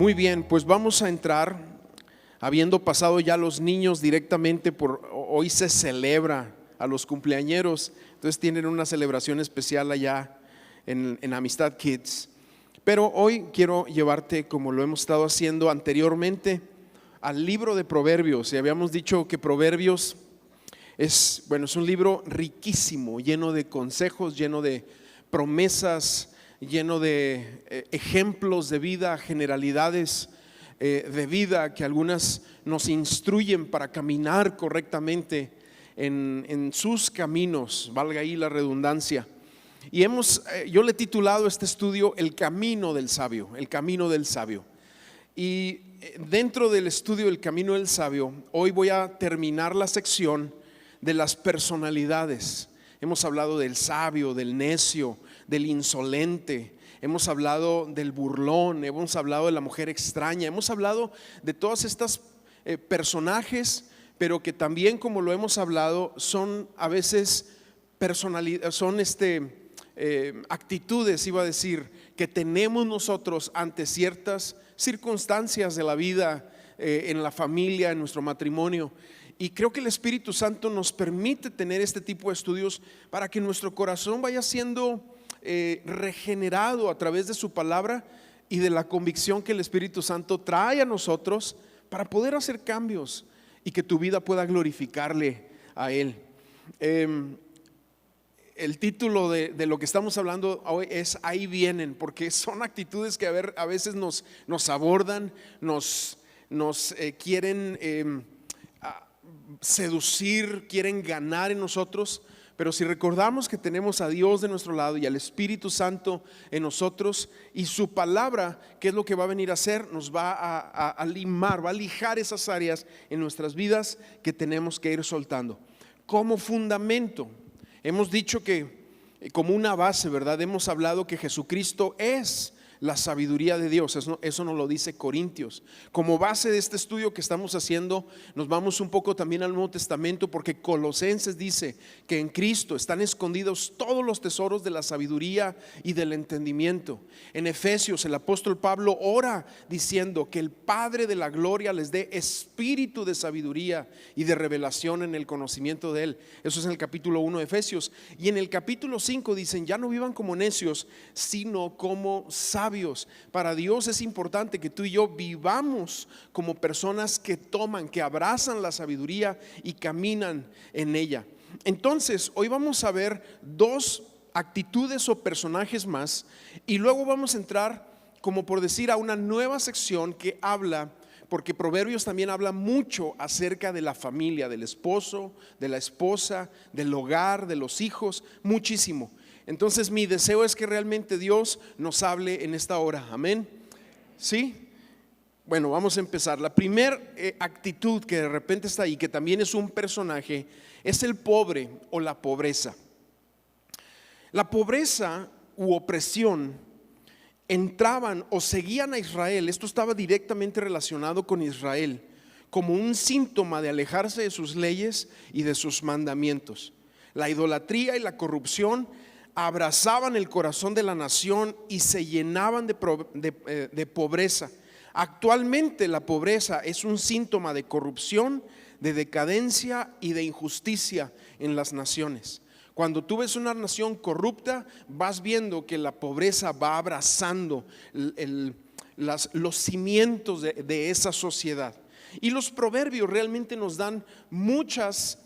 Muy bien, pues vamos a entrar, habiendo pasado ya los niños directamente hoy se celebra a los cumpleañeros, entonces tienen una celebración especial allá en Amistad Kids. Pero hoy quiero llevarte, como lo hemos estado haciendo anteriormente, al libro de Proverbios. Y habíamos dicho que Proverbios es un libro riquísimo, lleno de consejos, lleno de promesas, lleno de ejemplos de vida, generalidades de vida que algunas nos instruyen para caminar correctamente en sus caminos, valga ahí la redundancia. Y yo le he titulado este estudio El camino del sabio, el camino del sabio. Y dentro del estudio del camino del sabio, hoy voy a terminar la sección de las personalidades. Hemos hablado del sabio, del necio, del insolente, hemos hablado del burlón, hemos hablado de la mujer extraña, hemos hablado de todas estas personajes, pero que también, como lo hemos hablado, son a veces actitudes, iba a decir, que tenemos nosotros ante ciertas circunstancias de la vida, en la familia, en nuestro matrimonio. Y creo que el Espíritu Santo nos permite tener este tipo de estudios para que nuestro corazón vaya siendo regenerado a través de su palabra y de la convicción que el Espíritu Santo trae a nosotros para poder hacer cambios y que tu vida pueda glorificarle a Él. El título de lo que estamos hablando hoy es Ahí vienen, porque son actitudes que a veces nos abordan, nos quieren seducir, quieren ganar en nosotros. Pero si recordamos que tenemos a Dios de nuestro lado y al Espíritu Santo en nosotros, y su palabra, ¿qué es lo que va a venir a hacer? Nos va a limar, va a lijar esas áreas en nuestras vidas que tenemos que ir soltando. Como fundamento, hemos dicho que como una base, ¿verdad? Hemos hablado que Jesucristo es la sabiduría de Dios, eso nos lo dice Corintios. Como base de este estudio que estamos haciendo, nos vamos un poco también al Nuevo Testamento, porque Colosenses dice que en Cristo están escondidos todos los tesoros de la sabiduría y del entendimiento. En Efesios el apóstol Pablo ora diciendo que el Padre de la gloria les dé espíritu de sabiduría y de revelación en el conocimiento de Él. Eso es en el capítulo 1 de Efesios. Y en el capítulo 5 dicen: ya no vivan como necios, sino como sabios. Para Dios es importante que tú y yo vivamos como personas que toman, que abrazan la sabiduría y caminan en ella. Entonces, hoy vamos a ver dos actitudes o personajes más, y luego vamos a entrar, como por decir, a una nueva sección que habla, porque Proverbios también habla mucho acerca de la familia, del esposo, de la esposa, del hogar, de los hijos, muchísimo. Entonces mi deseo es que realmente Dios nos hable en esta hora, amén. ¿Sí? Bueno, vamos a empezar. La primera actitud que de repente está ahí, que también es un personaje, es el pobre o la pobreza. La pobreza u opresión entraban o seguían a Israel. Esto estaba directamente relacionado con Israel, como un síntoma de alejarse de sus leyes y de sus mandamientos. La idolatría y la corrupción abrazaban el corazón de la nación y se llenaban de pobreza. Actualmente la pobreza es un síntoma de corrupción, de decadencia y de injusticia en las naciones. Cuando tú ves una nación corrupta, vas viendo que la pobreza va abrazando los cimientos de esa sociedad. Y los proverbios realmente nos dan muchas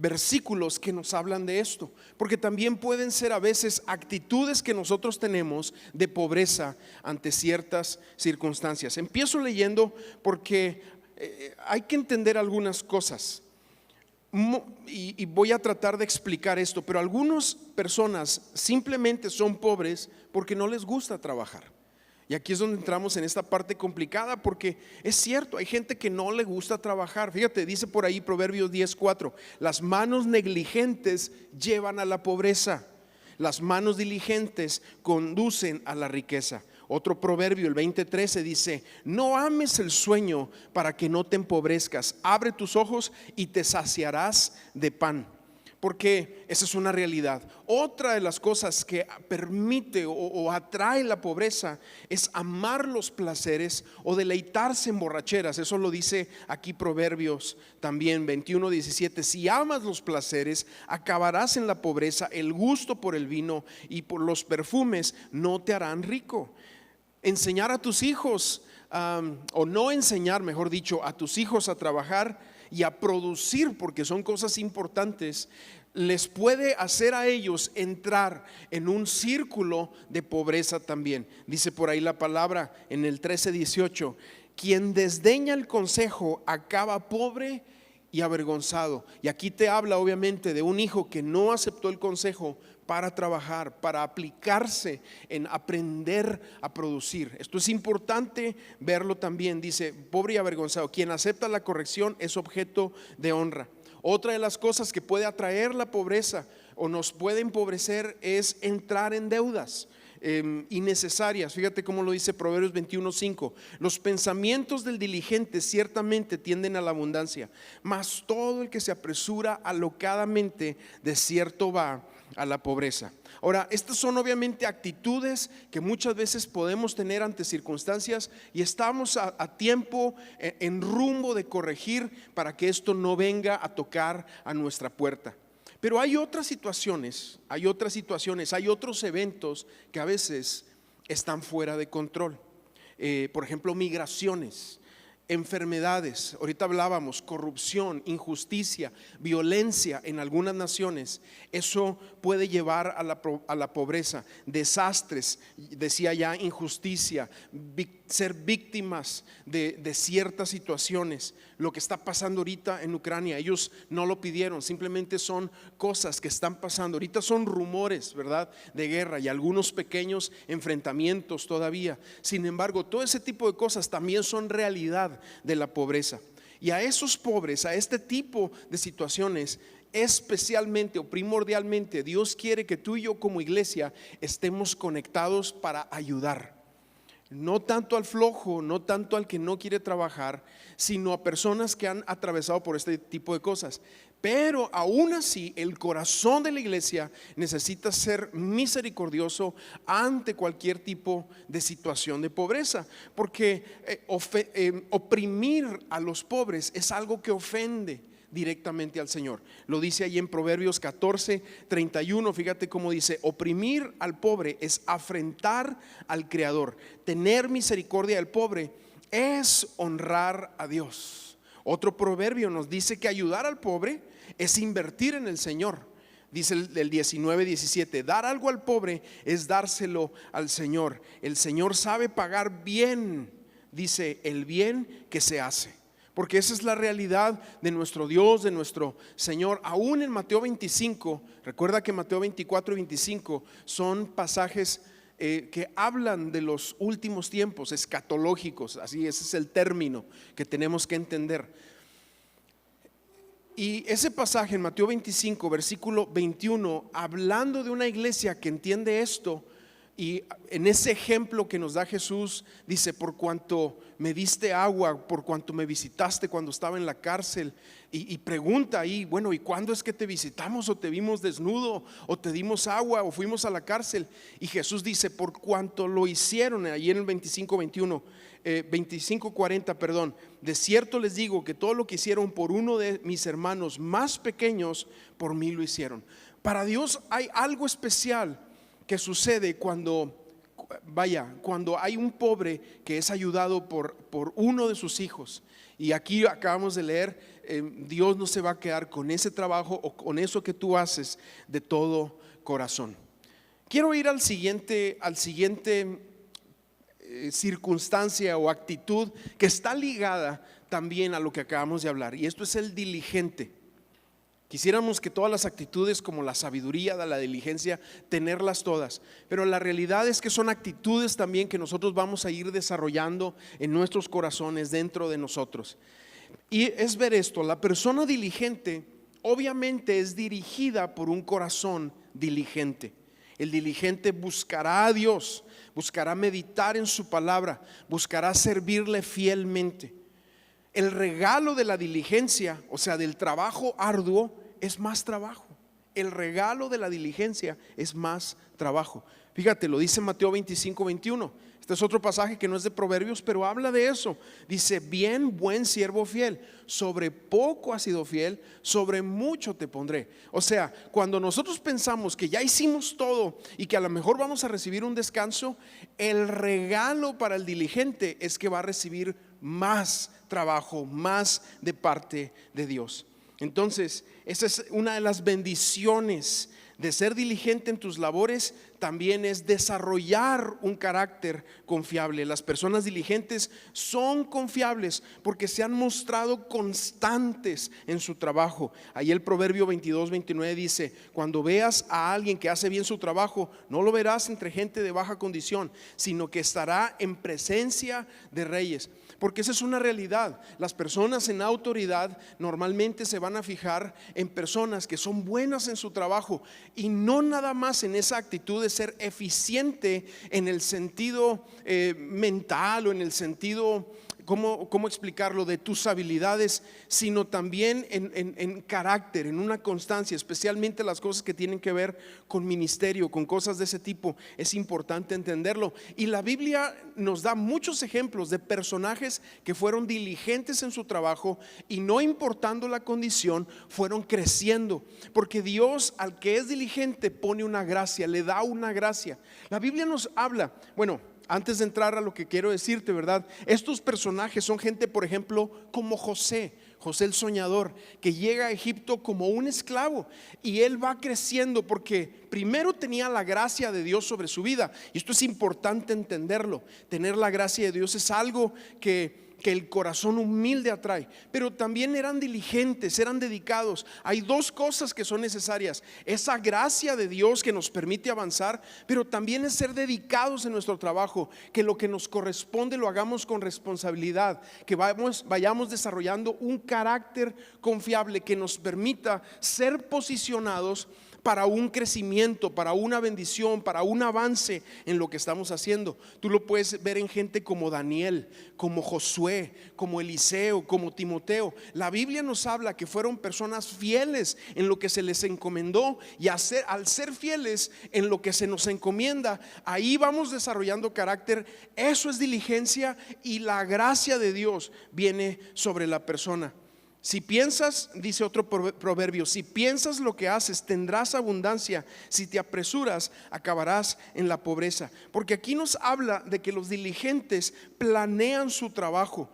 versículos que nos hablan de esto, porque también pueden ser a veces actitudes que nosotros tenemos de pobreza ante ciertas circunstancias. Empiezo leyendo porque hay que entender algunas cosas y voy a tratar de explicar esto. Pero algunas personas simplemente son pobres porque no les gusta trabajar. Y aquí es donde entramos en esta parte complicada, porque es cierto, hay gente que no le gusta trabajar. Fíjate, dice por ahí Proverbios 10:4: las manos negligentes llevan a la pobreza, las manos diligentes conducen a la riqueza. Otro proverbio, el 20:13, dice: no ames el sueño para que no te empobrezcas, abre tus ojos y te saciarás de pan. porque esa es una realidad. Otra de las cosas que permite o atrae la pobreza es amar los placeres o deleitarse en borracheras. Eso lo dice aquí Proverbios también 21:17. Si amas los placeres, acabarás en la pobreza. El gusto por el vino y por los perfumes no te harán rico. Enseñar a tus hijos, o no enseñar, mejor dicho, a tus hijos a trabajar y a producir, porque son cosas importantes, les puede hacer a ellos entrar en un círculo de pobreza también. Dice por ahí la palabra en el 13:18: quien desdeña el consejo acaba pobre y avergonzado. Y aquí te habla obviamente de un hijo que no aceptó el consejo para trabajar, para aplicarse en aprender a producir. Esto es importante verlo también. Dice, pobre y avergonzado. Quien acepta la corrección es objeto de honra. Otra de las cosas que puede atraer la pobreza o nos puede empobrecer es entrar en deudas innecesarias. Fíjate cómo lo dice Proverbios 21:5: los pensamientos del diligente ciertamente tienden a la abundancia, mas todo el que se apresura alocadamente de cierto va a la pobreza. Ahora, estas son obviamente actitudes que muchas veces podemos tener ante circunstancias y estamos a tiempo, en rumbo de corregir para que esto no venga a tocar a nuestra puerta. Pero hay otras situaciones, hay otros eventos que a veces están fuera de control. Por ejemplo, migraciones, enfermedades, ahorita hablábamos, corrupción, injusticia, violencia en algunas naciones. Eso puede llevar a la pobreza. Desastres, decía ya, injusticia, ser víctimas de ciertas situaciones. Lo que está pasando ahorita en Ucrania, ellos no lo pidieron, simplemente son cosas que están pasando. Ahorita son rumores, ¿verdad?, de guerra y algunos pequeños enfrentamientos todavía. Sin embargo, todo ese tipo de cosas también son realidad de la pobreza. Y a esos pobres, a este tipo de situaciones, especialmente o primordialmente, Dios quiere que tú y yo como iglesia estemos conectados para ayudar. No tanto al flojo, no tanto al que no quiere trabajar, sino a personas que han atravesado por este tipo de cosas. Pero aún así, el corazón de la iglesia necesita ser misericordioso ante cualquier tipo de situación de pobreza, porque oprimir a los pobres es algo que ofende directamente al Señor. Lo dice ahí en Proverbios 14:31. Fíjate cómo dice: oprimir al pobre es afrentar al Creador. Tener misericordia del pobre es honrar a Dios. Otro proverbio nos dice que ayudar al pobre es invertir en el Señor. Dice el 19:17: dar algo al pobre es dárselo al Señor. El Señor sabe pagar bien, dice, el bien que se hace. Porque esa es la realidad de nuestro Dios, de nuestro Señor. Aún en Mateo 25, recuerda que Mateo 24 y 25 son pasajes que hablan de los últimos tiempos, escatológicos. Así, ese es el término que tenemos que entender. Y ese pasaje en Mateo 25, versículo 21, hablando de una iglesia que entiende esto, y en ese ejemplo que nos da Jesús, dice: por cuanto me diste agua, por cuanto me visitaste cuando estaba en la cárcel. Y pregunta ahí, bueno, ¿y cuándo es que te visitamos o te vimos desnudo o te dimos agua o fuimos a la cárcel? Y Jesús dice: por cuanto lo hicieron, ahí en el 25:40, perdón: de cierto les digo que todo lo que hicieron por uno de mis hermanos más pequeños, por mí lo hicieron. Para Dios hay algo especial que sucede cuando hay un pobre que es ayudado por uno de sus hijos. Y aquí acabamos de leer, Dios no se va a quedar con ese trabajo o con eso que tú haces de todo corazón. Quiero ir al siguiente circunstancia o actitud que está ligada también a lo que acabamos de hablar, y esto es el diligente. Quisiéramos que todas las actitudes, como la sabiduría, la diligencia, tenerlas todas, pero la realidad es que son actitudes también que nosotros vamos a ir desarrollando en nuestros corazones, dentro de nosotros. Y es ver esto: la persona diligente obviamente es dirigida por un corazón diligente. El diligente buscará a Dios, buscará meditar en su palabra, buscará servirle fielmente. El regalo de la diligencia, o sea, del trabajo arduo, es más trabajo. El regalo de la diligencia es más trabajo. Fíjate, lo dice Mateo 25:21. Este es otro pasaje que no es de Proverbios, pero habla de eso. Dice: bien, buen siervo fiel, sobre poco has sido fiel, sobre mucho te pondré. O sea, cuando nosotros pensamos que ya hicimos todo y que a lo mejor vamos a recibir un descanso, el regalo para el diligente es que va a recibir más trabajo, más de parte de Dios. Entonces, esa es una de las bendiciones de ser diligente en tus labores. También es desarrollar un carácter confiable. Las personas diligentes son confiables porque se han mostrado constantes en su trabajo. Ahí el Proverbio 22:29 dice: cuando veas a alguien que hace bien su trabajo, no lo verás entre gente de baja condición, sino que estará en presencia de reyes. Porque esa es una realidad. Las personas en autoridad normalmente se van a fijar en personas que son buenas en su trabajo, y no nada más en esa actitud de ser eficiente en el sentido mental o en el sentido, ¿cómo explicarlo?, de tus habilidades, sino también en carácter, en una constancia, especialmente las cosas que tienen que ver con ministerio, con cosas de ese tipo. Es importante entenderlo. Y la Biblia nos da muchos ejemplos de personajes que fueron diligentes en su trabajo y, no importando la condición, fueron creciendo, porque Dios al que es diligente pone una gracia, le da una gracia. La Biblia nos habla, bueno, antes de entrar a lo que quiero decirte, ¿verdad? Estos personajes son gente, por ejemplo, como José el soñador, que llega a Egipto como un esclavo, y él va creciendo porque primero tenía la gracia de Dios sobre su vida. Y esto es importante entenderlo. Tener la gracia de Dios es algo que el corazón humilde atrae, pero también eran diligentes, eran dedicados. Hay dos cosas que son necesarias: esa gracia de Dios que nos permite avanzar, pero también es ser dedicados en nuestro trabajo, que lo que nos corresponde lo hagamos con responsabilidad, que vayamos desarrollando un carácter confiable que nos permita ser posicionados para un crecimiento, para una bendición, para un avance en lo que estamos haciendo. Tú lo puedes ver en gente como Daniel, como Josué, como Eliseo, como Timoteo. La Biblia nos habla que fueron personas fieles en lo que se les encomendó, y al ser fieles en lo que se nos encomienda, ahí vamos desarrollando carácter. Eso es diligencia, y la gracia de Dios viene sobre la persona. Si piensas, dice otro proverbio, si piensas lo que haces, tendrás abundancia. Si te apresuras, acabarás en la pobreza. Porque aquí nos habla de que los diligentes planean su trabajo,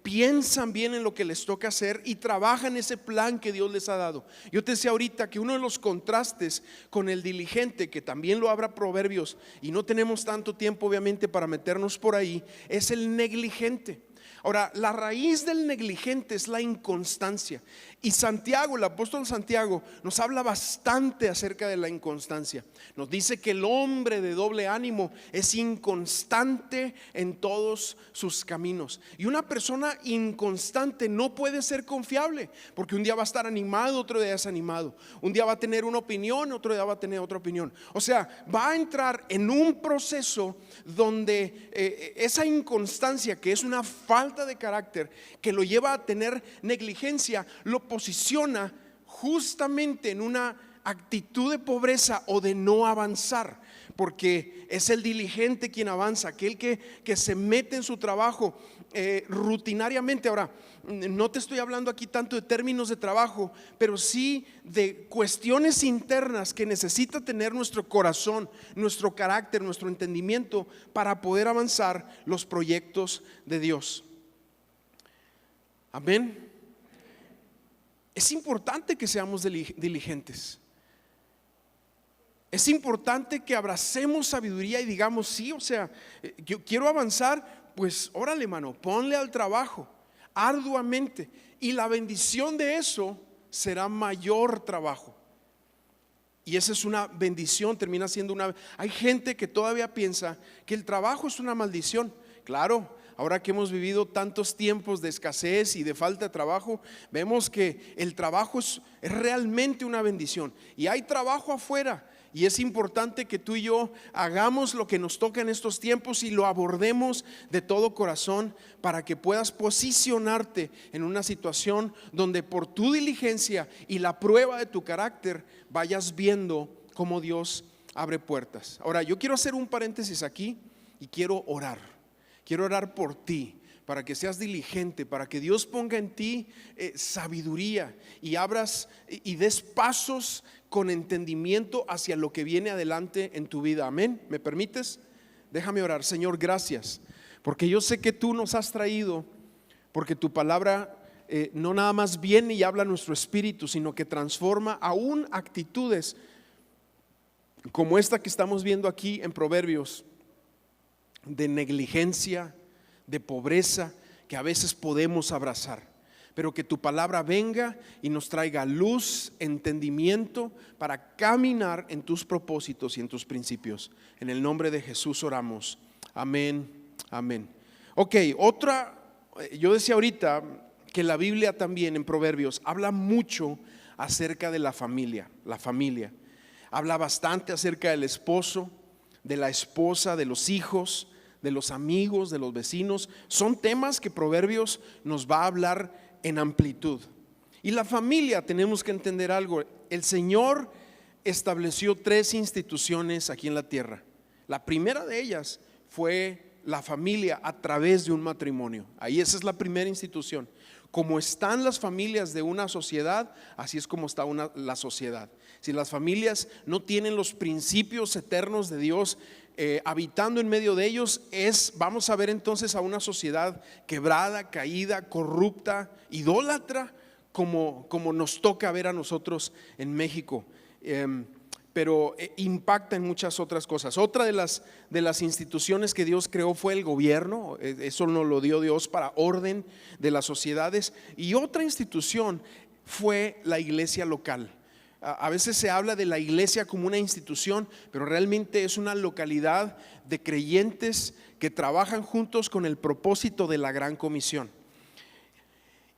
piensan bien en lo que les toca hacer y trabajan ese plan que Dios les ha dado. Yo te decía ahorita que uno de los contrastes con el diligente, que también lo habla Proverbios, y no tenemos tanto tiempo obviamente para meternos por ahí, es el negligente. Ahora, la raíz del negligente es la inconstancia, y Santiago, el apóstol Santiago, nos habla bastante acerca de la inconstancia. Nos dice que el hombre de doble ánimo es inconstante en todos sus caminos, y una persona inconstante no puede ser confiable, porque un día va a estar animado, otro día desanimado, un día va a tener una opinión, otro día va a tener otra opinión. O sea, va a entrar en un proceso donde esa inconstancia, que es una falta de carácter que lo lleva a tener negligencia, lo posiciona justamente en una actitud de pobreza o de no avanzar, porque es el diligente quien avanza, aquel que se mete en su trabajo rutinariamente. Ahora, no te estoy hablando aquí tanto de términos de trabajo, pero sí de cuestiones internas que necesita tener nuestro corazón, nuestro carácter, nuestro entendimiento, para poder avanzar los proyectos de Dios. Amén. Es importante que seamos diligentes. Es importante que abracemos sabiduría y digamos: sí, o sea, yo quiero avanzar, pues órale, mano, ponle al trabajo arduamente, y la bendición de eso será mayor trabajo. Y esa es una bendición, termina siendo una. Hay gente que todavía piensa que el trabajo es una maldición. Claro, ahora que hemos vivido tantos tiempos de escasez y de falta de trabajo, vemos que el trabajo es realmente una bendición, y hay trabajo afuera. Y es importante que tú y yo hagamos lo que nos toca en estos tiempos y lo abordemos de todo corazón para que puedas posicionarte en una situación donde por tu diligencia y la prueba de tu carácter vayas viendo cómo Dios abre puertas. Ahora, yo quiero hacer un paréntesis aquí y quiero orar. Quiero orar por ti, para que seas diligente, para que Dios ponga en ti sabiduría y abras y des pasos con entendimiento hacia lo que viene adelante en tu vida. Amén. ¿Me permites? Déjame orar. Señor, gracias, porque yo sé que tú nos has traído, porque tu palabra no nada más viene y habla a nuestro espíritu, sino que transforma aún actitudes como esta que estamos viendo aquí en Proverbios, de negligencia, de pobreza, que a veces podemos abrazar, pero que tu palabra venga y nos traiga luz, entendimiento para caminar en tus propósitos y en tus principios. En el nombre de Jesús oramos. Amén, amén. Ok, yo decía ahorita que la Biblia también en Proverbios habla mucho acerca de la familia. Habla bastante acerca del esposo, de la esposa, de los hijos, de los amigos, de los vecinos. Son temas que Proverbios nos va a hablar en amplitud. Y la familia, tenemos que entender algo. El Señor estableció 3 instituciones aquí en la tierra. La primera de ellas fue la familia a través de un matrimonio. Ahí esa es la primera institución. Como están las familias de una sociedad, así es como está la sociedad. Si las familias no tienen los principios eternos de Dios habitando en medio de ellos, vamos a ver entonces a una sociedad quebrada, caída, corrupta, idólatra, como nos toca ver a nosotros en México. Pero impacta en muchas otras cosas. Otra de las instituciones que Dios creó fue el gobierno. Eso nos lo dio Dios para orden de las sociedades. Y otra institución fue la iglesia local. A veces se habla de la iglesia como una institución, pero realmente es una localidad de creyentes que trabajan juntos con el propósito de la gran comisión.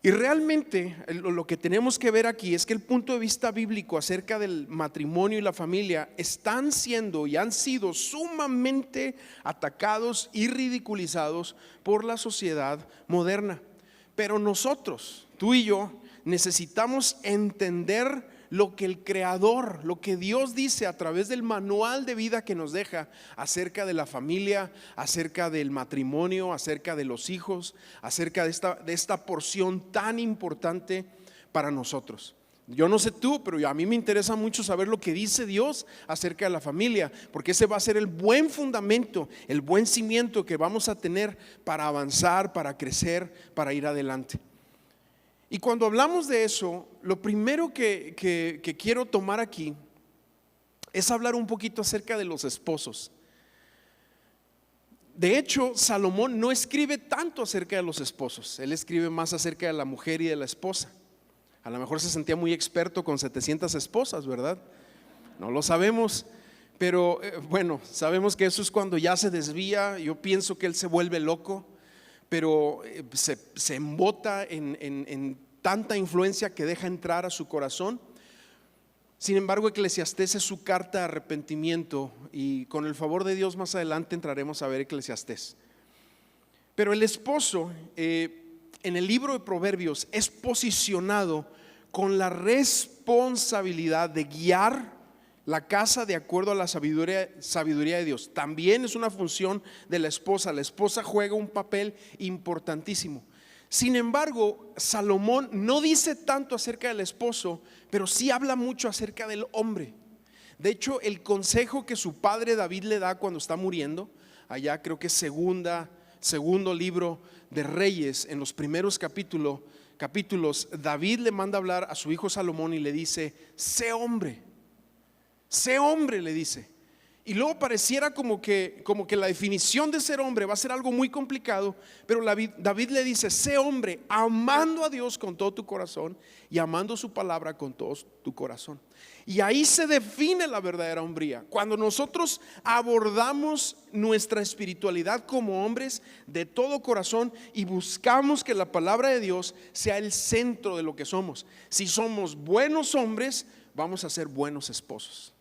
Y realmente lo que tenemos que ver aquí es que el punto de vista bíblico acerca del matrimonio y la familia están siendo y han sido sumamente atacados y ridiculizados por la sociedad moderna. Pero nosotros, tú y yo, necesitamos entender lo que el Creador, lo que Dios dice a través del manual de vida que nos deja acerca de la familia, acerca del matrimonio, acerca de los hijos, acerca de esta porción tan importante para nosotros. Yo no sé tú, pero a mí me interesa mucho saber lo que dice Dios acerca de la familia, porque ese va a ser el buen fundamento, el buen cimiento que vamos a tener para avanzar, para crecer, para ir adelante. Y cuando hablamos de eso, lo primero que quiero tomar aquí es hablar un poquito acerca de los esposos. De hecho, Salomón no escribe tanto acerca de los esposos. Él escribe más acerca de la mujer y de la esposa. A lo mejor se sentía muy experto con 700 esposas, ¿verdad? No lo sabemos, pero bueno, sabemos que eso es cuando ya se desvía. Yo pienso que él se vuelve loco, pero se embota en tanta influencia que deja entrar a su corazón. Sin embargo, Eclesiastés es su carta de arrepentimiento, y con el favor de Dios más adelante entraremos a ver Eclesiastés. Pero el esposo en el libro de Proverbios es posicionado con la responsabilidad de guiar la casa de acuerdo a la sabiduría de Dios. También es una función de la esposa. La esposa juega un papel importantísimo. Sin embargo, Salomón no dice tanto acerca del esposo, pero sí habla mucho acerca del hombre. De hecho, el consejo que su padre David le da cuando está muriendo, allá creo que es segundo libro de Reyes, en los primeros capítulos, David le manda hablar a su hijo Salomón y le dice: sé hombre, le dice. Y luego pareciera como que la definición de ser hombre va a ser algo muy complicado, pero David le dice: sé hombre, amando a Dios con todo tu corazón y amando su palabra con todo tu corazón. Y ahí se define la verdadera hombría. Cuando nosotros abordamos nuestra espiritualidad como hombres de todo corazón y buscamos que la palabra de Dios sea el centro de lo que somos. Si somos buenos hombres, vamos a ser buenos esposos.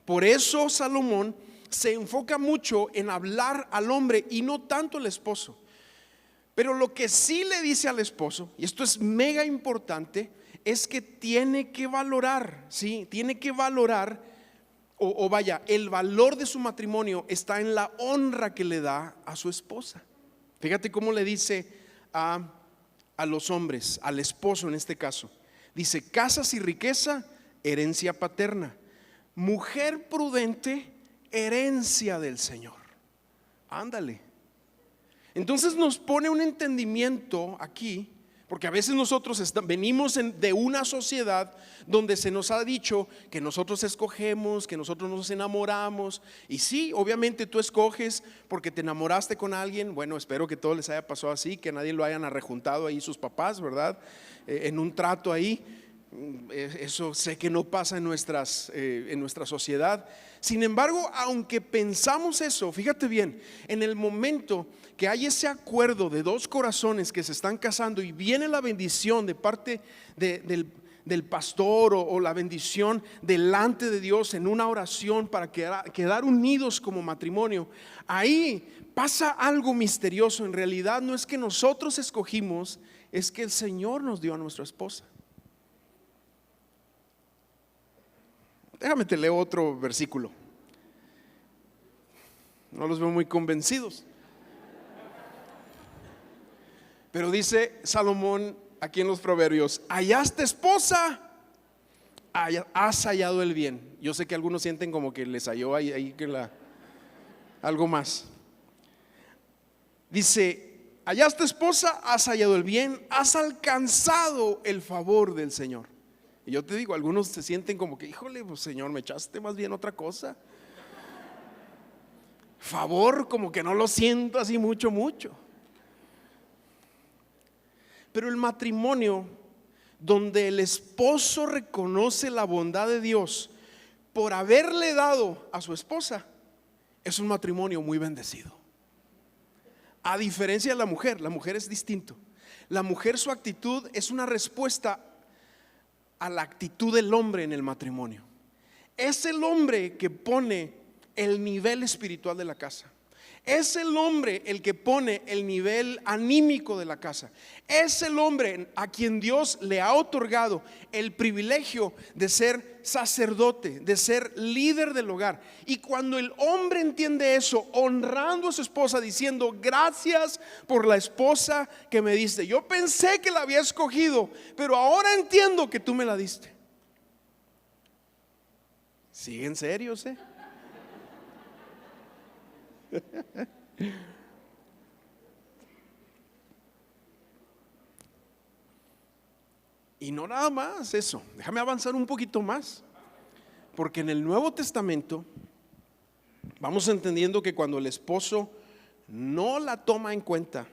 Por eso Salomón se enfoca mucho en hablar al hombre y no tanto al esposo. Pero lo que sí le dice al esposo, y esto es mega importante, es que tiene que valorar, ¿sí? Tiene que valorar, o vaya, el valor de su matrimonio está en la honra que le da a su esposa. Fíjate cómo le dice a los hombres, al esposo en este caso. Dice: casas y riqueza, herencia paterna; mujer prudente, herencia del Señor. Ándale. Entonces nos pone un entendimiento aquí, porque a veces nosotros venimos de una sociedad donde se nos ha dicho que nosotros escogemos, que nosotros nos enamoramos. Y sí, obviamente tú escoges porque te enamoraste con alguien. Bueno, espero que todo les haya pasado así, que nadie lo hayan arrejuntado ahí sus papás, ¿verdad? En un trato ahí. Eso sé que no pasa en nuestra sociedad. Sin embargo, aunque pensamos eso, fíjate bien, en el momento que hay ese acuerdo de dos corazones que se están casando y viene la bendición de parte del pastor o la bendición delante de Dios en una oración para quedar unidos como matrimonio, ahí pasa algo misterioso. En realidad no es que nosotros escogimos, es que el Señor nos dio a nuestra esposa. Déjame te leo otro versículo. No los veo muy convencidos. Pero dice Salomón aquí en los Proverbios: hallaste esposa, has hallado el bien. Yo sé que algunos sienten como que les halló ahí algo más. Dice: hallaste esposa, has hallado el bien, has alcanzado el favor del Señor. Y yo te digo, algunos se sienten como que, híjole, pues, Señor, me echaste más bien otra cosa. Favor, como que no lo siento así mucho. Pero el matrimonio donde el esposo reconoce la bondad de Dios por haberle dado a su esposa es un matrimonio muy bendecido. A diferencia de la mujer es distinto. La mujer, su actitud es una respuesta a la actitud del hombre en el matrimonio. Es el hombre que pone el nivel espiritual de la casa. Es el hombre el que pone el nivel anímico de la casa. Es el hombre a quien Dios le ha otorgado el privilegio de ser sacerdote, de ser líder del hogar. Y cuando el hombre entiende eso, honrando a su esposa, diciendo: gracias por la esposa que me diste. Yo pensé que la había escogido, pero ahora entiendo que tú me la diste. ¿Siguen serios, Y no nada más eso, déjame avanzar un poquito más, porque en el Nuevo Testamento vamos entendiendo que cuando el esposo no la toma en cuenta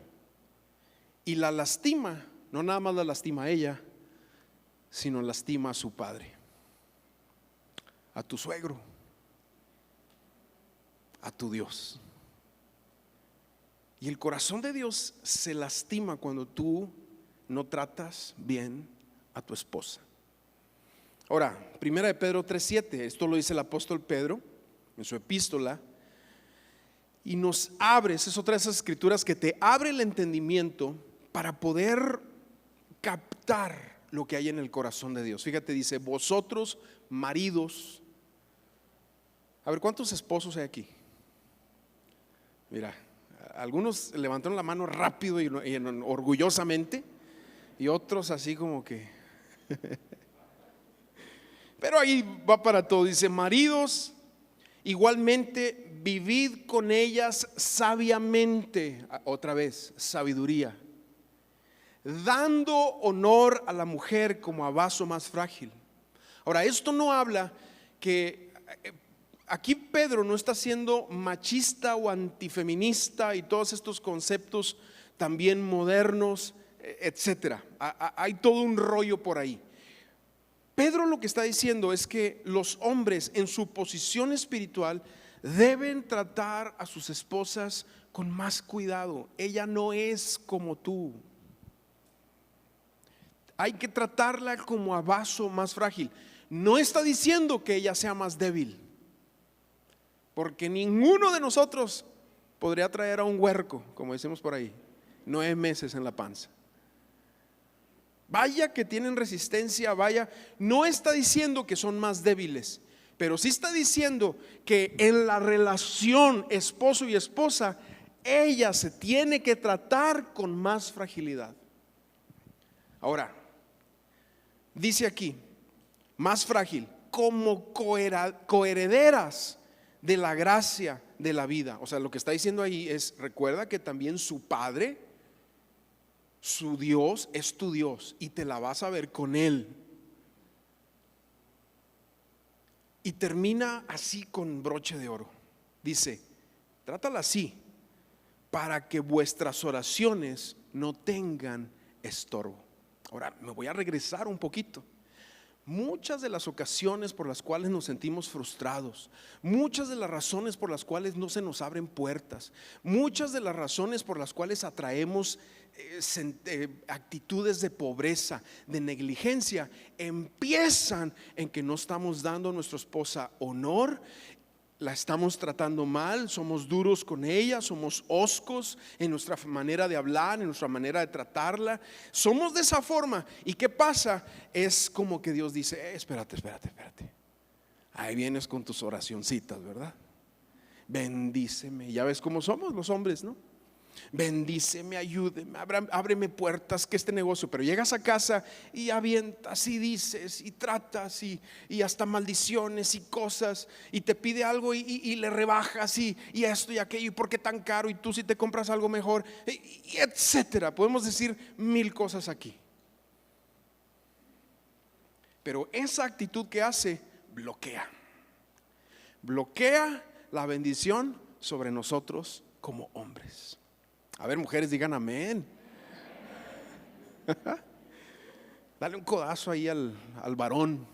y la lastima, no nada más la lastima a ella, sino lastima a su padre, a tu suegro, a tu Dios. Y el corazón de Dios se lastima cuando tú no tratas bien a tu esposa. Ahora, primera de Pedro 3:7, esto lo dice el apóstol Pedro en su epístola, y nos abre, es otra de esas escrituras que te abre el entendimiento para poder captar lo que hay en el corazón de Dios. Fíjate, dice: vosotros maridos. A ver, ¿cuántos esposos hay aquí? Mira, algunos levantaron la mano rápido y orgullosamente, y otros así como que pero ahí va para todo. Dice: maridos, igualmente vivid con ellas sabiamente. Otra vez, sabiduría, dando honor a la mujer como a vaso más frágil. Ahora, esto no habla que aquí Pedro no está siendo machista o antifeminista y todos estos conceptos también modernos, etcétera. Hay todo un rollo por ahí. Pedro lo que está diciendo es que los hombres en su posición espiritual deben tratar a sus esposas con más cuidado. Ella no es como tú. Hay que tratarla como a vaso más frágil. No está diciendo que ella sea más débil. porque ninguno de nosotros podría traer a un huerco, como decimos por ahí, 9 meses en la panza. Vaya que tienen resistencia, vaya, no está diciendo que son más débiles, pero sí está diciendo que en la relación esposo y esposa, ella se tiene que tratar con más fragilidad. Ahora, dice aquí, más frágil, como coherederas de la gracia de la vida. O sea, lo que está diciendo ahí es, recuerda que también su padre, su Dios es tu Dios y te la vas a ver con Él. Y termina así con broche de oro. Dice, trátala así, para que vuestras oraciones no tengan estorbo. Ahora me voy a regresar un poquito. Muchas de las ocasiones por las cuales nos sentimos frustrados, muchas de las razones por las cuales no se nos abren puertas, muchas de las razones por las cuales atraemos actitudes de pobreza, de negligencia, empiezan en que no estamos dando a nuestra esposa honor, la estamos tratando mal, somos duros con ella, somos hoscos en nuestra manera de hablar, en nuestra manera de tratarla. Somos de esa forma. ¿Y qué pasa? Es como que Dios dice, espérate. Ahí vienes con tus oracioncitas, ¿verdad? Bendíceme. Ya ves cómo somos los hombres, ¿no? Bendíceme, ayúdeme, ábreme puertas, que este negocio. Pero llegas a casa y avientas y dices y tratas y hasta maldiciones y cosas, y te pide algo y le rebajas y esto y aquello, y por qué tan caro, y tú si te compras algo mejor, y etcétera. Podemos decir 1000 cosas aquí. Pero esa actitud que hace, bloquea la bendición sobre nosotros como hombres. A ver, mujeres, digan amén. Dale un codazo ahí al varón.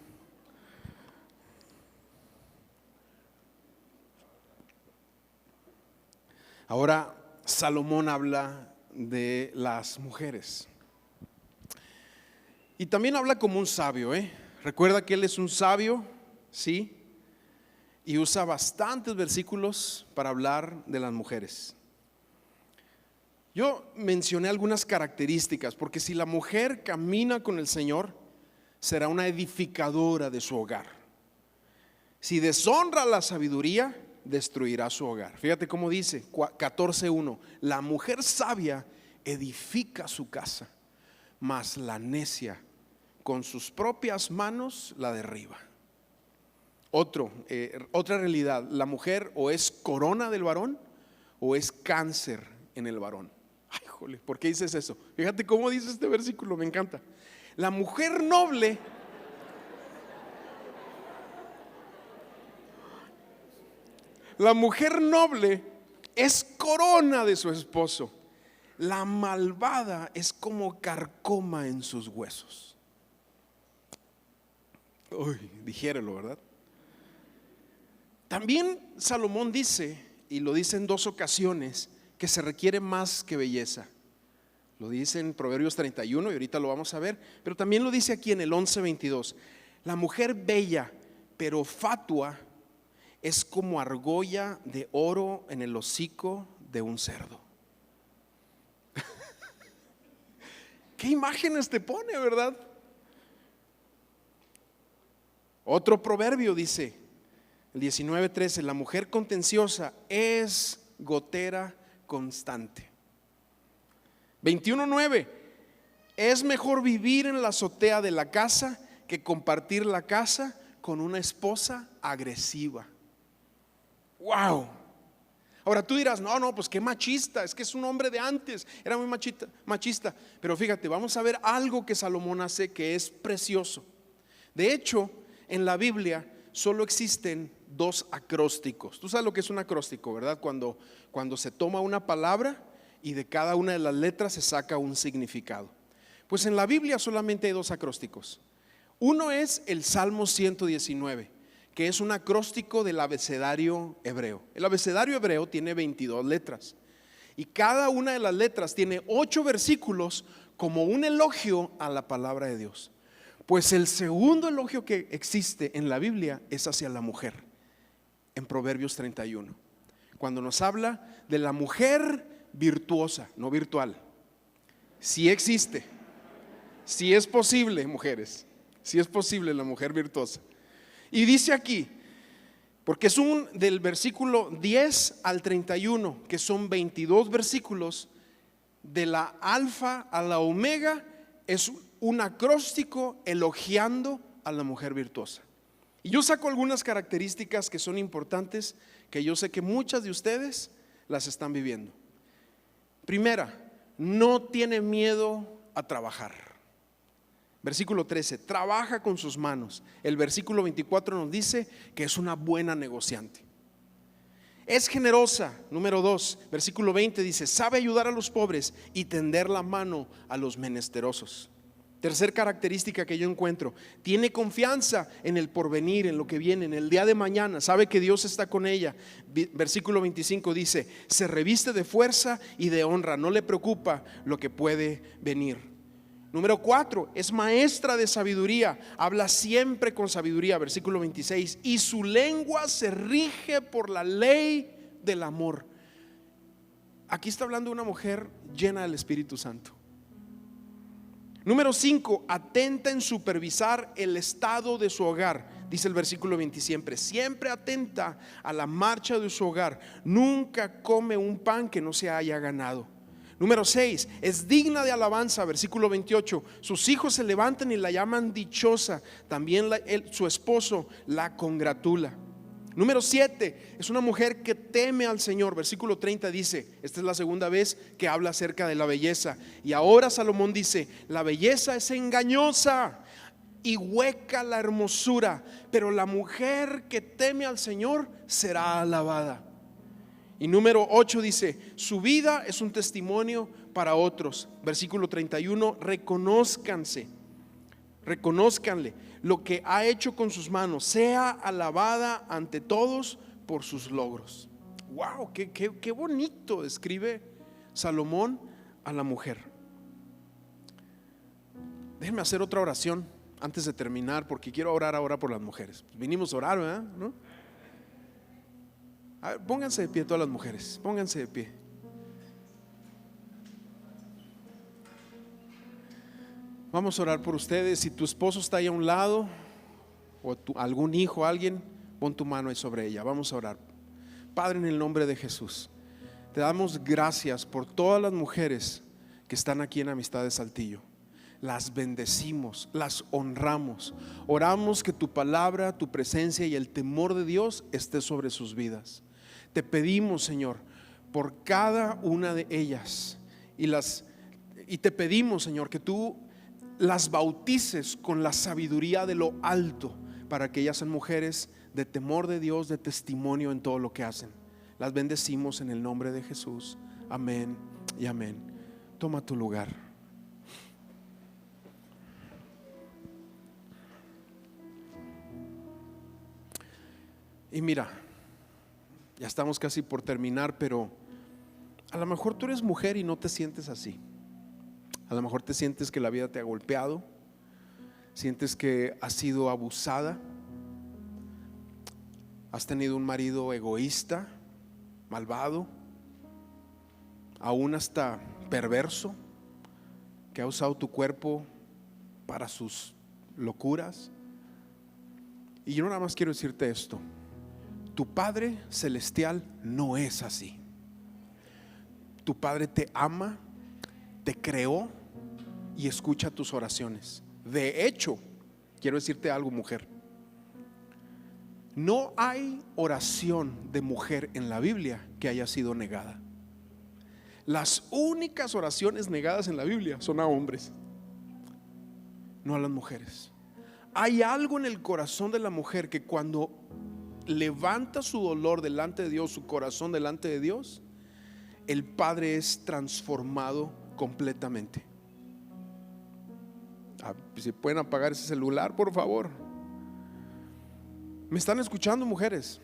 Ahora Salomón habla de las mujeres. Y también habla como un sabio, Recuerda que él es un sabio, ¿sí? Y usa bastantes versículos para hablar de las mujeres. Yo mencioné algunas características, porque si la mujer camina con el Señor, será una edificadora de su hogar. Si deshonra la sabiduría, destruirá su hogar. Fíjate cómo dice 14:1: la mujer sabia edifica su casa, mas la necia con sus propias manos la derriba. Otra realidad: la mujer o es corona del varón o es cáncer en el varón. Ay, jole, ¿por qué dices eso? Fíjate cómo dice este versículo, me encanta. La mujer noble es corona de su esposo. La malvada es como carcoma en sus huesos. Uy, dijérelo, ¿verdad? También Salomón dice, y lo dice en 2 ocasiones, que se requiere más que belleza. Lo dice en Proverbios 31 y ahorita lo vamos a ver, pero también lo dice aquí en el 11:22. La mujer bella pero fatua es como argolla de oro en el hocico de un cerdo. ¿Qué imágenes te pone, verdad? Otro proverbio dice, el 19:13: la mujer contenciosa es gotera constante. 21:9: es mejor vivir en la azotea de la casa que compartir la casa con una esposa agresiva. Wow. Ahora tú dirás, no, pues qué machista, es que es un hombre de antes, era muy machista. Pero fíjate, vamos a ver algo que Salomón hace que es precioso. De hecho, en la Biblia solo existen 2 acrósticos. Tú sabes lo que es un acróstico, ¿verdad? Cuando se toma una palabra y de cada una de las letras se saca un significado. Pues en la Biblia solamente hay 2 acrósticos. Uno es el Salmo 119, que es un acróstico del abecedario hebreo. El abecedario hebreo tiene 22 letras y cada una de las letras tiene 8 versículos como un elogio a la palabra de Dios. Pues el segundo elogio que existe en la Biblia es hacia la mujer. en Proverbios 31, cuando nos habla de la mujer virtuosa, no virtual. Si existe, si es posible, mujeres, si es posible la mujer virtuosa. Y dice aquí, porque es del versículo 10 al 31, que son 22 versículos, de la alfa a la omega, es un acróstico elogiando a la mujer virtuosa. Y yo saco algunas características que son importantes, que yo sé que muchas de ustedes las están viviendo. Primera, no tiene miedo a trabajar. Versículo 13, trabaja con sus manos. El versículo 24 nos dice que es una buena negociante. Es generosa. Número 2, versículo 20 dice, sabe ayudar a los pobres y tender la mano a los menesterosos. Tercer característica que yo encuentro, tiene confianza en el porvenir, en lo que viene, en el día de mañana, sabe que Dios está con ella. Versículo 25 dice, se reviste de fuerza y de honra, no le preocupa lo que puede venir. Número 4, es maestra de sabiduría, habla siempre con sabiduría. Versículo 26, y su lengua se rige por la ley del amor. Aquí está hablando de una mujer llena del Espíritu Santo. Número 5, atenta en supervisar el estado de su hogar. Dice el versículo 27, siempre atenta a la marcha de su hogar, nunca come un pan que no se haya ganado. Número 6, es digna de alabanza. Versículo 28, sus hijos se levantan y la llaman dichosa, también su esposo la congratula. Número 7, es una mujer que teme al Señor. Versículo 30 dice, esta es la segunda vez que habla acerca de la belleza. Y ahora Salomón dice, la belleza es engañosa y hueca la hermosura, pero la mujer que teme al Señor será alabada. Y número 8 dice, su vida es un testimonio para otros. Versículo 31, reconózcanle lo que ha hecho con sus manos, sea alabada ante todos por sus logros. Wow, qué bonito describe Salomón a la mujer. Déjenme hacer otra oración antes de terminar, porque quiero orar ahora por las mujeres. Vinimos a orar, ¿verdad? ¿No? A ver, pónganse de pie todas las mujeres, pónganse de pie. Vamos a orar por ustedes. Si tu esposo está ahí a un lado, o algún hijo, alguien, pon tu mano ahí sobre ella. Vamos a orar. Padre, en el nombre de Jesús, te damos gracias por todas las mujeres que están aquí en Amistad de Saltillo. Las bendecimos, las honramos. Oramos que tu palabra, tu presencia y el temor de Dios esté sobre sus vidas. Te pedimos, Señor, por cada una de ellas, y te pedimos, Señor, que tú las bautices con la sabiduría de lo alto, para que ellas sean mujeres de temor de Dios, de testimonio en todo lo que hacen. Las bendecimos en el nombre de Jesús. Amén y amén. Toma tu lugar. Y mira, ya estamos casi por terminar, pero a lo mejor tú eres mujer y no te sientes así. A lo mejor te sientes que la vida te ha golpeado, sientes que has sido abusada, has tenido un marido egoísta, malvado, aún hasta perverso, que ha usado tu cuerpo para sus locuras. Y yo nada más quiero decirte esto: tu Padre Celestial no es así. Tu Padre te ama, te creó y escucha tus oraciones. De hecho, quiero decirte algo, mujer: no hay oración de mujer en la Biblia que haya sido negada. Las únicas oraciones negadas en la Biblia son a hombres, no a las mujeres. Hay algo en el corazón de la mujer que cuando levanta su dolor delante de Dios, su corazón delante de Dios, el Padre es transformado completamente. Si pueden apagar ese celular, por favor. ¿Me están escuchando, mujeres?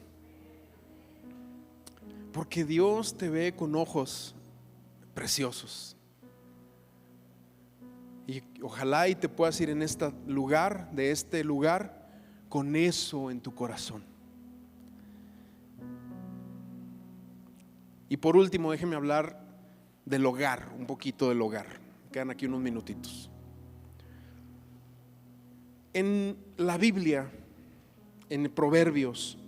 Porque Dios te ve con ojos preciosos. Y ojalá y te puedas ir de este lugar con eso en tu corazón. Y por último, déjenme hablar del hogar, un poquito del hogar. Quedan aquí unos minutitos. En la Biblia, en Proverbios,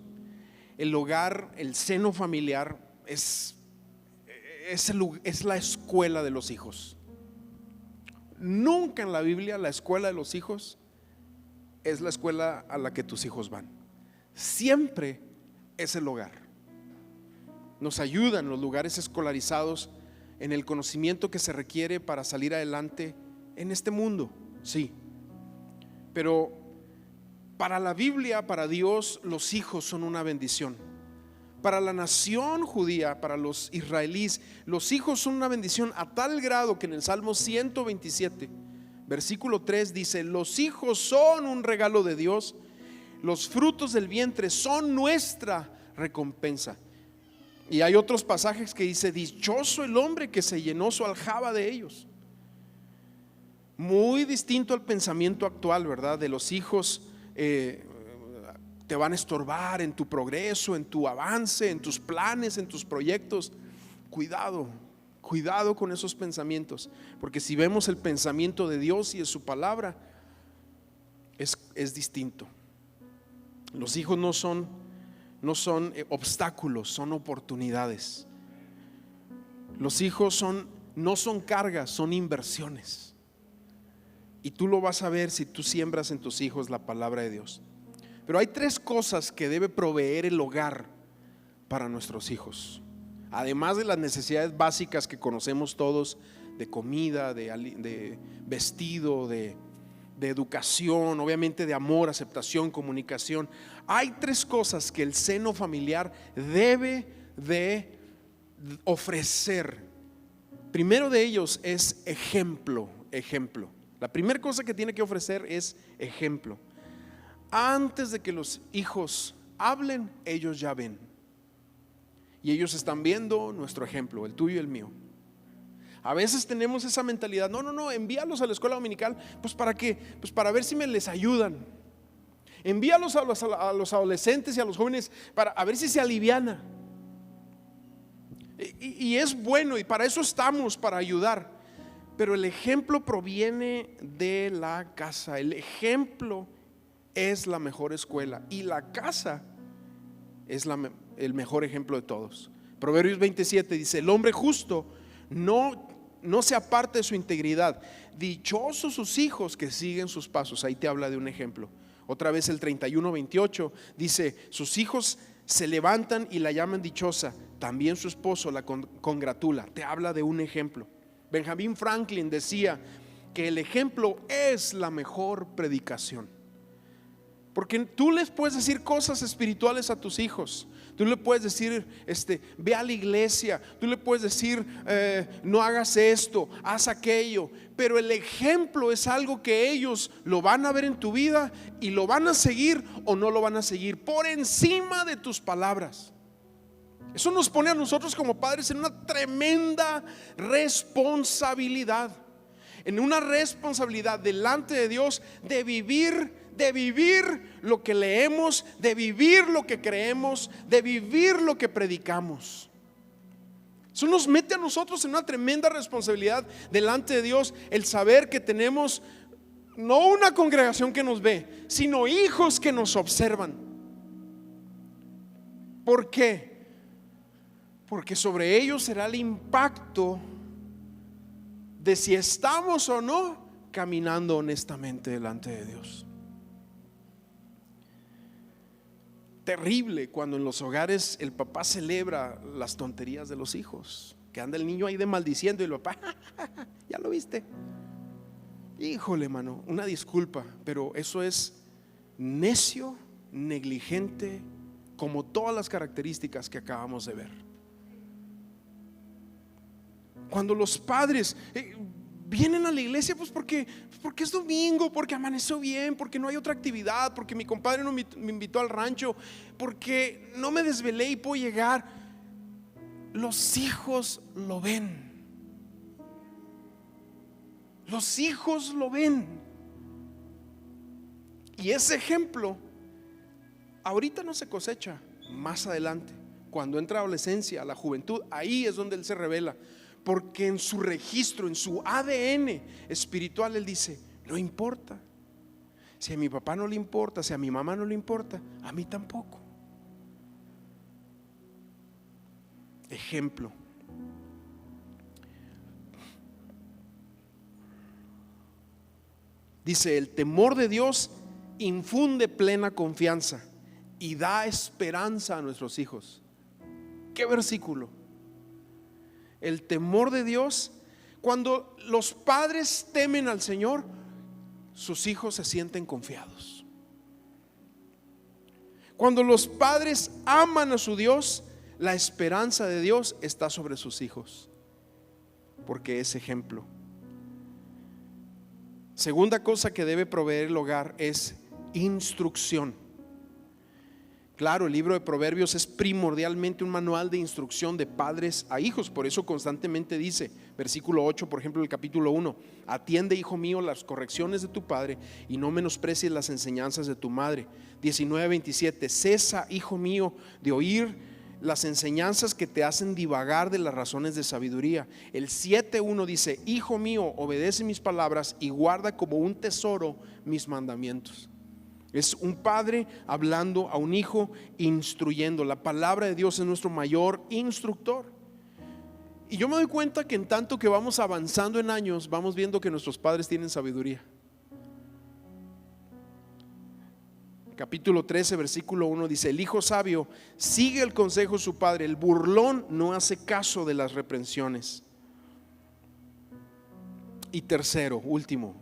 el hogar, el seno familiar es la escuela de los hijos. Nunca en la Biblia la escuela de los hijos es la escuela a la que tus hijos van. Siempre es el hogar. Nos ayudan los lugares escolarizados en el conocimiento que se requiere para salir adelante en este mundo, sí. Pero para la Biblia, para Dios, los hijos son una bendición. Para la nación judía, para los israelíes, los hijos son una bendición a tal grado que en el Salmo 127, versículo 3 dice: los hijos son un regalo de Dios, los frutos del vientre son nuestra recompensa. Y hay otros pasajes que dice: dichoso el hombre que se llenó su aljaba de ellos. Muy distinto al pensamiento actual, ¿verdad? De los hijos te van a estorbar en tu progreso, en tu avance, en tus planes, en tus proyectos. Cuidado con esos pensamientos, porque si vemos el pensamiento de Dios y de su palabra, es distinto. Los hijos no son obstáculos, son oportunidades. Los hijos no son cargas, son inversiones. Y tú lo vas a ver si tú siembras en tus hijos la palabra de Dios. Pero hay 3 cosas que debe proveer el hogar para nuestros hijos, además de las necesidades básicas que conocemos todos, de comida, de vestido, de educación, obviamente de amor, aceptación, comunicación. Hay 3 cosas que el seno familiar debe de ofrecer. Primero de ellos es ejemplo. La primera cosa que tiene que ofrecer es ejemplo. Antes de que los hijos hablen, ellos ya ven. Y ellos están viendo nuestro ejemplo, el tuyo y el mío. A veces tenemos esa mentalidad: no, envíalos a la escuela dominical. ¿Pues para qué? Pues para ver si me les ayudan. Envíalos a los adolescentes y a los jóvenes para a ver si se aliviana. Y es bueno, y para eso estamos, para ayudar. Pero el ejemplo proviene de la casa. El ejemplo es la mejor escuela, y la casa es el mejor ejemplo de todos. Proverbios 27 dice: el hombre justo no se aparte de su integridad. Dichosos sus hijos que siguen sus pasos. Ahí te habla de un ejemplo. Otra vez el 31:28 dice: sus hijos se levantan y la llaman dichosa, también su esposo la congratula. Te habla de un ejemplo. Benjamin Franklin decía que el ejemplo es la mejor predicación. Porque tú les puedes decir cosas espirituales a tus hijos. Tú le puedes decir, ve a la iglesia. Tú le puedes decir, no hagas esto, haz aquello. Pero el ejemplo es algo que ellos lo van a ver en tu vida y lo van a seguir o no lo van a seguir, por encima de tus palabras. Eso nos pone a nosotros como padres en una tremenda responsabilidad. En una responsabilidad delante de Dios de vivir lo que leemos, de vivir lo que creemos, de vivir lo que predicamos. Eso nos mete a nosotros en una tremenda responsabilidad delante de Dios, el saber que tenemos no una congregación que nos ve, sino hijos que nos observan. ¿Por qué? Porque sobre ellos será el impacto de si estamos o no caminando honestamente delante de Dios. Terrible cuando en los hogares el papá celebra las tonterías de los hijos, que anda el niño ahí de maldiciendo y el papá, ya lo viste. Híjole, mano, una disculpa, pero eso es necio, negligente, como todas las características que acabamos de ver. Cuando los padres vienen a la iglesia, pues porque es domingo, porque amaneció bien, porque no hay otra actividad, porque mi compadre no me invitó al rancho, porque no me desvelé y puedo llegar. Los hijos lo ven. Los hijos lo ven. Y ese ejemplo ahorita no se cosecha, más adelante. cuando entra a la adolescencia, a la juventud, ahí es donde Él se revela. Porque en su registro, en su ADN espiritual, Él dice: no importa. Si a mi papá no le importa, si a mi mamá no le importa, a mí tampoco. Ejemplo. Dice: el temor de Dios infunde plena confianza y da esperanza a nuestros hijos. ¿Qué versículo? El temor de Dios, cuando los padres temen al Señor, sus hijos se sienten confiados. Cuando los padres aman a su Dios, la esperanza de Dios está sobre sus hijos, porque es ejemplo. Segunda cosa que debe proveer el hogar es instrucción. Claro, el libro de Proverbios es primordialmente un manual de instrucción de padres a hijos. Por eso constantemente dice, versículo 8 por ejemplo del capítulo 1: atiende, hijo mío, las correcciones de tu padre y no menosprecies las enseñanzas de tu madre. 19:27: cesa, hijo mío, de oír las enseñanzas que te hacen divagar de las razones de sabiduría. El 7:1 dice: hijo mío, obedece mis palabras y guarda como un tesoro mis mandamientos. Es un padre hablando a un hijo, instruyendo. La palabra de Dios es nuestro mayor instructor. Y yo me doy cuenta que en tanto que vamos avanzando en años, vamos viendo que nuestros padres tienen sabiduría. Capítulo 13, versículo 1 dice: el hijo sabio sigue el consejo de su padre, el burlón no hace caso de las reprensiones. Y tercero, último,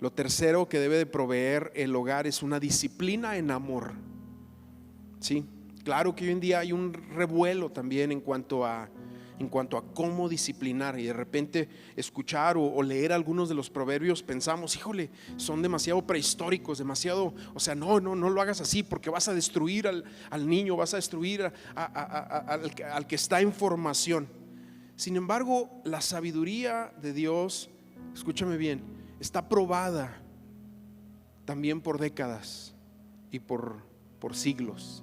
lo tercero que debe de proveer el hogar es una disciplina en amor. Sí, claro que hoy en día hay un revuelo también en cuanto a cómo disciplinar, y de repente escuchar o leer algunos de los proverbios pensamos: híjole, son demasiado prehistóricos, demasiado, o sea, no lo hagas así porque vas a destruir al niño, vas a destruir al que está en formación. Sin embargo, la sabiduría de Dios, escúchame bien, está probada también por décadas y por siglos.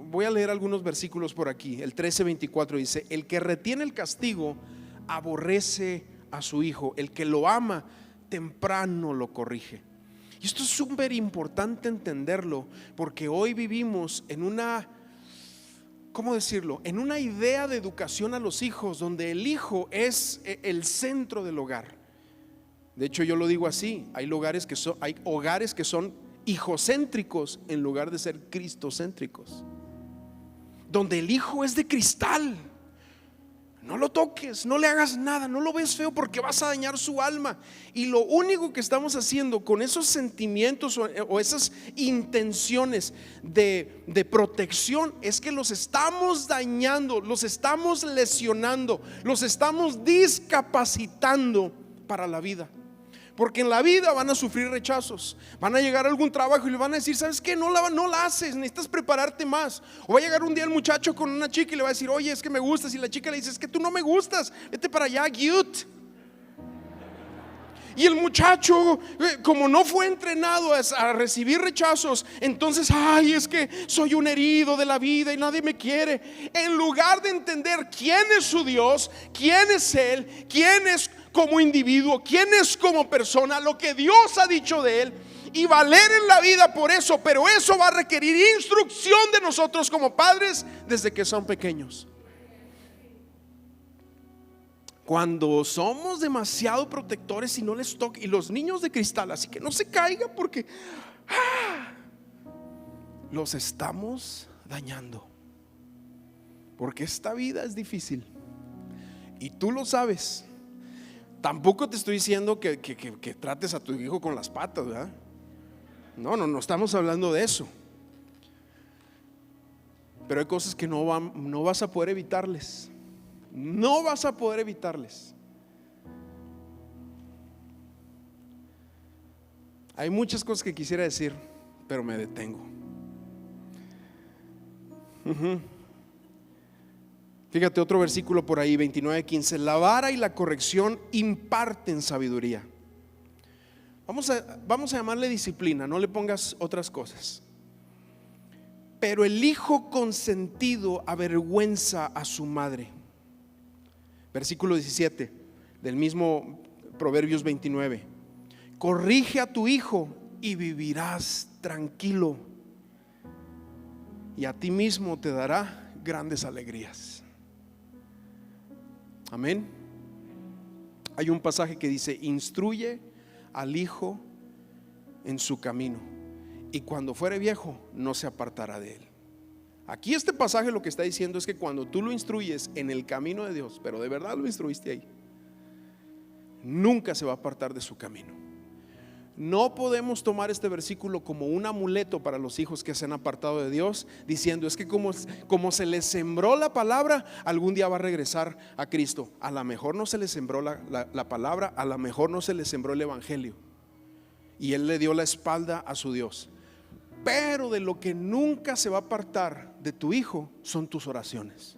Voy a leer algunos versículos por aquí. El 13:24 dice: el que retiene el castigo aborrece a su hijo, el que lo ama temprano lo corrige. Y esto es súper importante entenderlo, porque hoy vivimos en una, ¿cómo decirlo?, en una idea de educación a los hijos donde el hijo es el centro del hogar. De hecho, yo lo digo así: hay hogares que son hijocéntricos en lugar de ser cristocéntricos, donde el hijo es de cristal. No lo toques, no le hagas nada, no lo ves feo porque vas a dañar su alma. Y lo único que estamos haciendo con esos sentimientos o esas intenciones de protección es que los estamos dañando, los estamos lesionando, los estamos discapacitando para la vida. Porque en la vida van a sufrir rechazos, van a llegar a algún trabajo y le van a decir: ¿sabes qué? No la haces, necesitas prepararte más. O va a llegar un día el muchacho con una chica y le va a decir: oye, es que me gustas. Y la chica le dice: es que tú no me gustas, vete para allá, cute. Y el muchacho, como no fue entrenado a recibir rechazos, entonces: ay, es que soy un herido de la vida y nadie me quiere. En lugar de entender quién es su Dios, quién es Él, quién es como individuo, quién es como persona, lo que Dios ha dicho de Él, y valer en la vida por eso. Pero eso va a requerir instrucción de nosotros como padres desde que son pequeños. Cuando somos demasiado protectores y no les toca, y los niños de cristal, así que no se caiga porque los estamos dañando. Porque esta vida es difícil y tú lo sabes. Tampoco te estoy diciendo que trates a tu hijo con las patas, ¿verdad? No estamos hablando de eso. Pero hay cosas que no vas a poder evitarles. No vas a poder evitarles. Hay muchas cosas que quisiera decir, pero me detengo. Fíjate otro versículo por ahí, 29:15: la vara y la corrección imparten sabiduría. Vamos a llamarle disciplina, no le pongas otras cosas. pero el hijo consentido avergüenza a su madre. Versículo 17 del mismo Proverbios 29. Corrige a tu hijo y vivirás tranquilo, y a ti mismo te dará grandes alegrías. Amén. Hay un pasaje que dice: instruye al hijo en su camino, y cuando fuere viejo no se apartará de él. Aquí este pasaje lo que está diciendo es que cuando tú lo instruyes en el camino de Dios, pero de verdad lo instruiste ahí, nunca se va a apartar de su camino. No podemos tomar este versículo como un amuleto para los hijos que se han apartado de Dios, diciendo es que como se les sembró la palabra, algún día va a regresar a Cristo. A lo mejor no se les sembró la palabra, a lo mejor no se les sembró el evangelio, y él le dio la espalda a su Dios. Pero de lo que nunca se va a apartar de tu hijo son tus oraciones,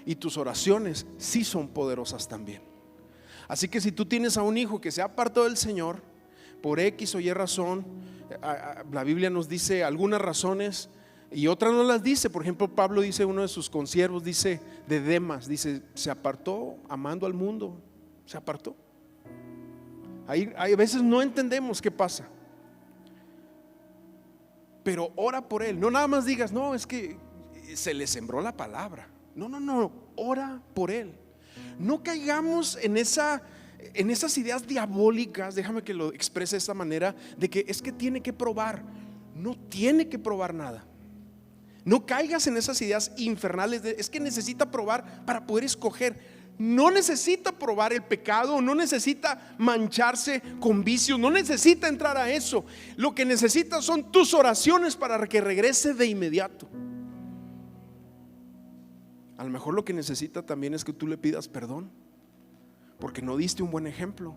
y tus oraciones sí son poderosas también. Así que si tú tienes a un hijo que se ha apartado del Señor por X o Y razón, la Biblia nos dice algunas razones y otras no las dice. Por ejemplo, Pablo dice, uno de sus consiervos, dice de Demas, dice se apartó amando al mundo, se apartó. Hay a veces no entendemos qué pasa, pero ora por él. No nada más digas, no, es que se le sembró la palabra. No, ora por él. No caigamos en esas ideas diabólicas, déjame que lo exprese de esta manera, de que es que tiene que probar. No tiene que probar nada. No caigas en esas ideas infernales de es que necesita probar para poder escoger. No necesita probar el pecado, no necesita mancharse con vicios, no necesita entrar a eso. Lo que necesita son tus oraciones para que regrese de inmediato. A lo mejor lo que necesita también es que tú le pidas perdón, porque no diste un buen ejemplo,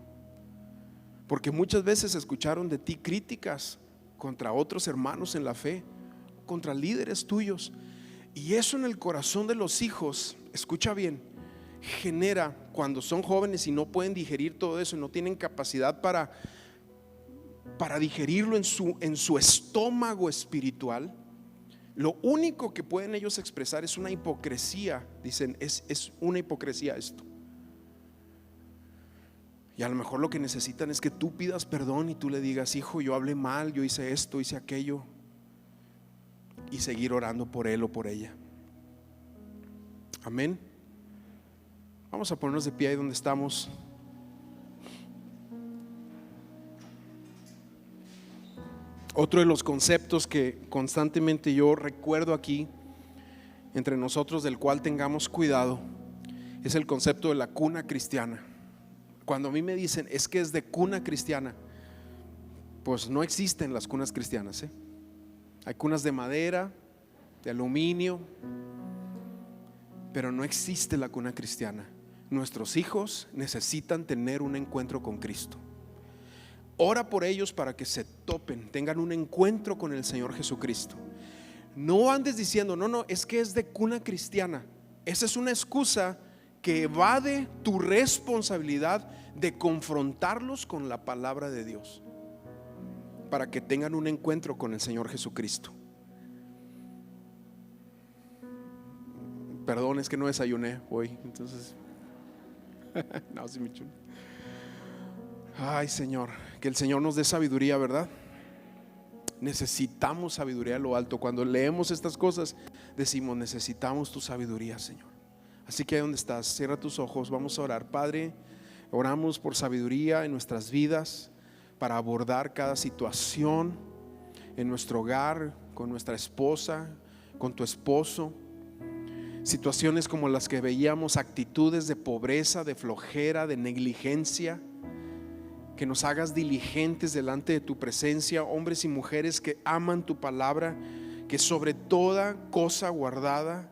porque muchas veces escucharon de ti críticas contra otros hermanos en la fe, contra líderes tuyos, y eso en el corazón de los hijos, escucha bien, genera, cuando son jóvenes y no pueden digerir todo eso, no tienen capacidad para digerirlo en su estómago espiritual. Lo único que pueden ellos expresar es una hipocresía. Dicen, es una hipocresía esto. Y a lo mejor lo que necesitan es que tú pidas perdón y tú le digas, hijo, yo hablé mal, yo hice esto, hice aquello, y seguir orando por él o por ella. Amén. Vamos a ponernos de pie ahí donde estamos. Otro de los conceptos que constantemente yo recuerdo aquí entre nosotros, del cual tengamos cuidado, es el concepto de la cuna cristiana. Cuando a mí me dicen es que es de cuna cristiana, pues no existen las cunas cristianas, ¿eh? Hay cunas de madera, de aluminio, pero no existe la cuna cristiana. Nuestros hijos necesitan tener un encuentro con Cristo. Ora por ellos para que se topen, tengan un encuentro con el Señor Jesucristo. No andes diciendo, no, es que es de cuna cristiana. Esa es una excusa que evade tu responsabilidad de confrontarlos con la palabra de Dios, para que tengan un encuentro con el Señor Jesucristo. Perdón, es que no desayuné hoy, entonces no, sí me chulo. Ay, Señor, que el Señor nos dé sabiduría, ¿verdad? Necesitamos sabiduría a lo alto. Cuando leemos estas cosas decimos, necesitamos tu sabiduría, Señor. Así que ahí donde estás, cierra tus ojos, vamos a orar. Padre, oramos por sabiduría en nuestras vidas, para abordar cada situación en nuestro hogar, con nuestra esposa, con tu esposo. Situaciones como las que veíamos, actitudes de pobreza, de flojera, de negligencia. Que nos hagas diligentes delante de tu presencia, hombres y mujeres que aman tu palabra, que sobre toda cosa guardada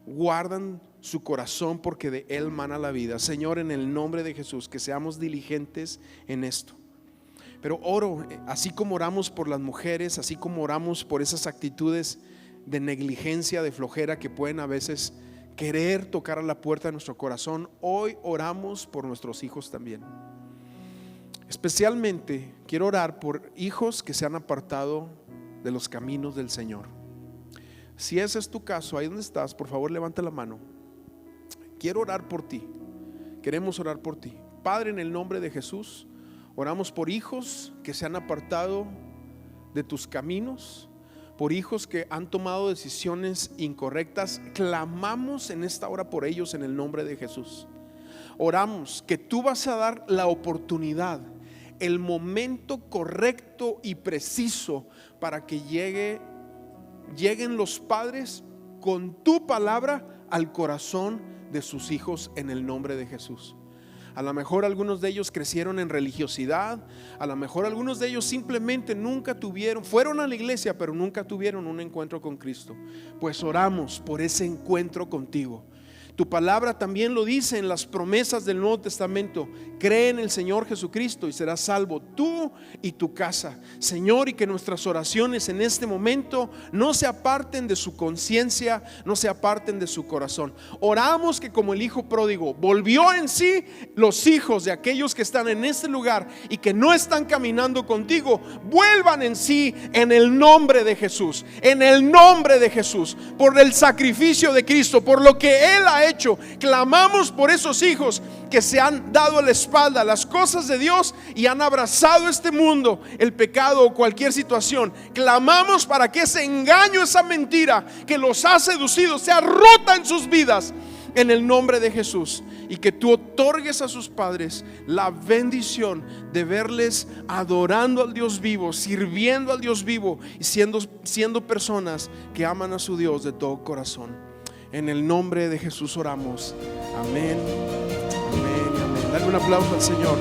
guardan su corazón, porque de él mana la vida. Señor, en el nombre de Jesús, que seamos diligentes en esto. Pero oro, así como oramos por las mujeres, así como oramos por esas actitudes de negligencia, de flojera que pueden a veces querer tocar a la puerta de nuestro corazón, hoy oramos por nuestros hijos también. Especialmente quiero orar por hijos que se han apartado de los caminos del Señor. Si ese es tu caso, ahí donde estás, por favor levanta la mano. Quiero orar por ti. Queremos orar por ti. Padre, en el nombre de Jesús, oramos por hijos que se han apartado de tus caminos, por hijos que han tomado decisiones incorrectas. Clamamos en esta hora por ellos en el nombre de Jesús. Oramos que tú vas a dar la oportunidad, el momento correcto y preciso para que lleguen los padres con tu palabra al corazón de sus hijos en el nombre de Jesús. A lo mejor algunos de ellos crecieron en religiosidad, a lo mejor algunos de ellos simplemente fueron a la iglesia, pero nunca tuvieron un encuentro con Cristo. Pues oramos por ese encuentro contigo. Tu palabra también lo dice en las promesas del Nuevo Testamento: cree en el Señor Jesucristo y serás salvo tú y tu casa. Señor, y que nuestras oraciones en este momento no se aparten de su conciencia, no se aparten de su corazón. Oramos que como el hijo pródigo volvió en sí, los hijos de aquellos que están en este lugar y que no están caminando contigo vuelvan en sí en el nombre de Jesús. En el nombre de Jesús, por el sacrificio de Cristo, por lo que Él ha hecho. Clamamos por esos hijos que se han dado la espalda a las cosas de Dios y han abrazado este mundo, el pecado o cualquier situación. Clamamos para que ese engaño, esa mentira que los ha seducido, sea rota en sus vidas en el nombre de Jesús, y que tú otorgues a sus padres la bendición de verles adorando al Dios vivo, sirviendo al Dios vivo y siendo personas que aman a su Dios de todo corazón. En el nombre de Jesús oramos. Amén, amén, amén. Dale un aplauso al Señor.